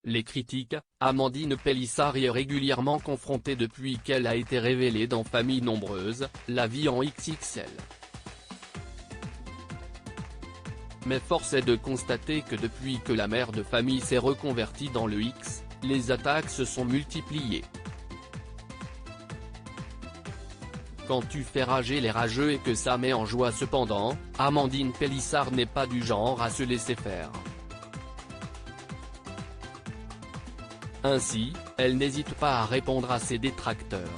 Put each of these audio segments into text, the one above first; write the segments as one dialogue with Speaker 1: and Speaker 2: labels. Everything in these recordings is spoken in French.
Speaker 1: Les critiques, Amandine Pélissard y est régulièrement confrontée depuis qu'elle a été révélée dans Famille Nombreuse, la vie en XXL. Mais force est de constater que depuis que la mère de famille s'est reconvertie dans le X, les attaques se sont multipliées. Quand tu fais rager les rageux et que ça met en joie cependant, Amandine Pélissard n'est pas du genre à se laisser faire. Ainsi, elle n'hésite pas à répondre à ses détracteurs.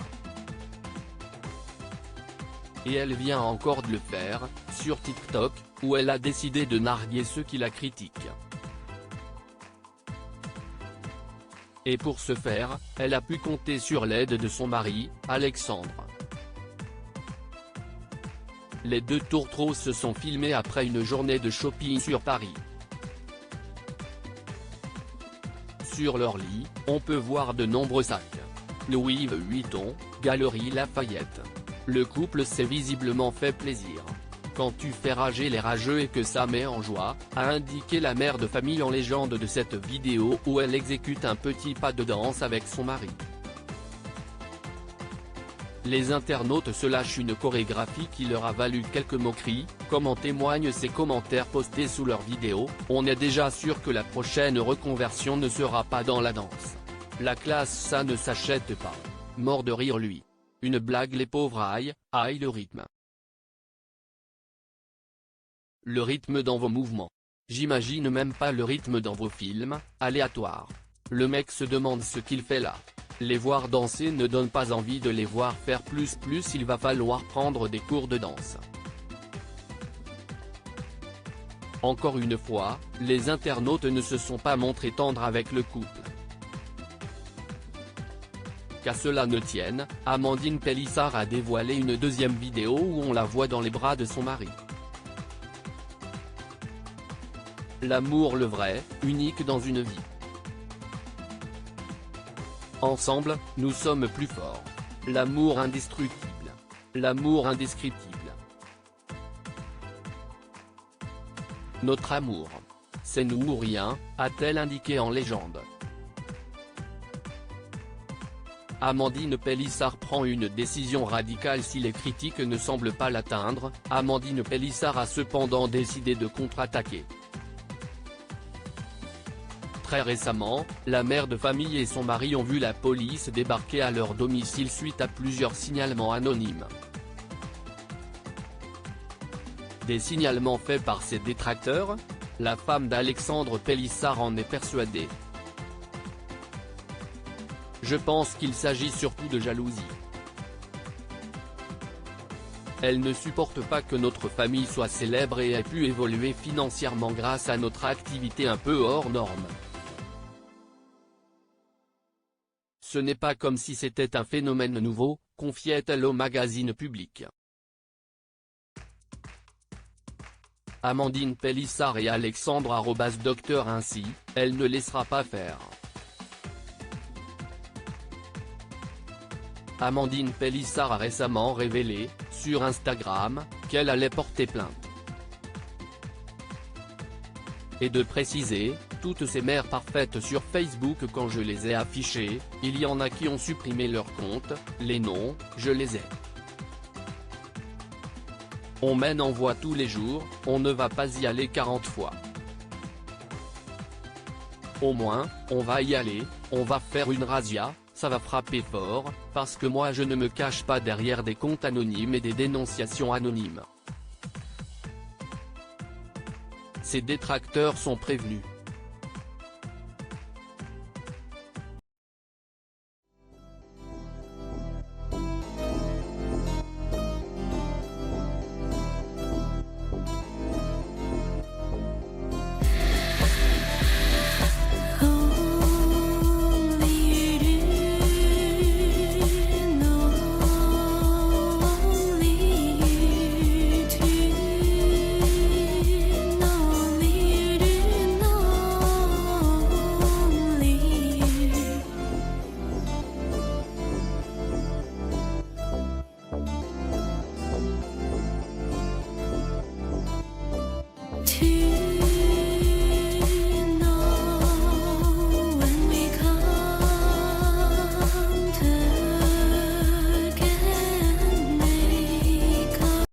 Speaker 1: Et elle vient encore de le faire, sur TikTok, où elle a décidé de narguer ceux qui la critiquent. Et pour ce faire, elle a pu compter sur l'aide de son mari, Alexandre. Les deux tourtereaux se sont filmés après une journée de shopping sur Paris. Sur leur lit, on peut voir de nombreux sacs. Louis Vuitton, Galeries Lafayette. Le couple s'est visiblement fait plaisir. Quand tu fais rager les rageux et que ça met en joie, a indiqué la mère de famille en légende de cette vidéo où elle exécute un petit pas de danse avec son mari. Les internautes se lâchent une chorégraphie qui leur a valu quelques moqueries, comme en témoignent ces commentaires postés sous leur vidéo. On est déjà sûr que la prochaine reconversion ne sera pas dans la danse. La classe ça ne s'achète pas. Mort de rire lui. Une blague les pauvres aïe le rythme. Le rythme dans vos mouvements. J'imagine même pas le rythme dans vos films, aléatoire. Le mec se demande ce qu'il fait là. Les voir danser ne donne pas envie de les voir faire plus, il va falloir prendre des cours de danse. Encore une fois, les internautes ne se sont pas montrés tendres avec le couple. Qu'à cela ne tienne, Amandine Pélissard a dévoilé une deuxième vidéo où on la voit dans les bras de son mari. L'amour le vrai, unique dans une vie. Ensemble, nous sommes plus forts. L'amour indestructible. L'amour indescriptible. Notre amour. C'est nous ou rien, a-t-elle indiqué en légende. Amandine Pélissard prend une décision radicale si les critiques ne semblent pas l'atteindre. Amandine Pélissard a cependant décidé de contre-attaquer. Très récemment, la mère de famille et son mari ont vu la police débarquer à leur domicile suite à plusieurs signalements anonymes. Des signalements faits par ses détracteurs? La femme d'Alexandre Pélissard en est persuadée. Je pense qu'il s'agit surtout de jalousie. Elle ne supporte pas que notre famille soit célèbre et ait pu évoluer financièrement grâce à notre activité un peu hors norme. Ce n'est pas comme si c'était un phénomène nouveau, confiait-elle au magazine Public. Amandine Pélissard et Alexandre @docteur ainsi, elle ne laissera pas faire. Amandine Pélissard a récemment révélé, sur Instagram, qu'elle allait porter plainte. Et de préciser, toutes ces mères parfaites sur Facebook quand je les ai affichées, il y en a qui ont supprimé leur compte, les noms, je les ai. On mène en voix tous les jours, on ne va pas y aller 40 fois. Au moins, on va y aller, on va faire une razzia, ça va frapper fort, parce que moi je ne me cache pas derrière des comptes anonymes et des dénonciations anonymes. Ses détracteurs sont prévenus.